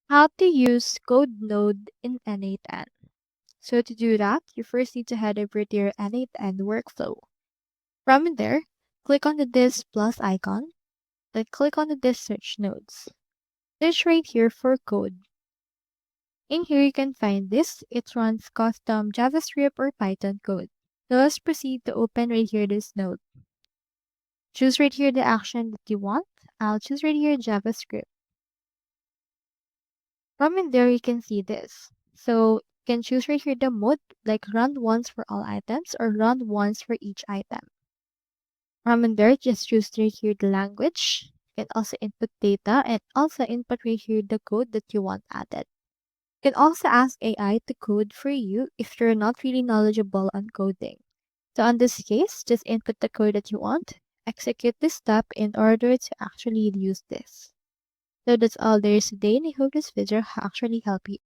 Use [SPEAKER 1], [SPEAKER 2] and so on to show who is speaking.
[SPEAKER 1] How to use code node in n8n. So to do that, you first need to head over to your n8n workflow. From there, click on the this plus icon, then click on the this search nodes. Search right here for code. In here you can find this. It runs custom JavaScript or Python code. So let's proceed to open right here this node. Choose right here the action that you want. I'll choose right here JavaScript. From in there you can see this. So you can choose right here the mode, like run once for all items or run once for each item. From in there, just choose right here the language. You can also input data and also input right here the code that you want added. You can also ask AI to code for you if you're not really knowledgeable on coding. So in this case, just input the code that you want, execute this step in order to actually use this. So that's all there is today, and I hope this video actually helped you.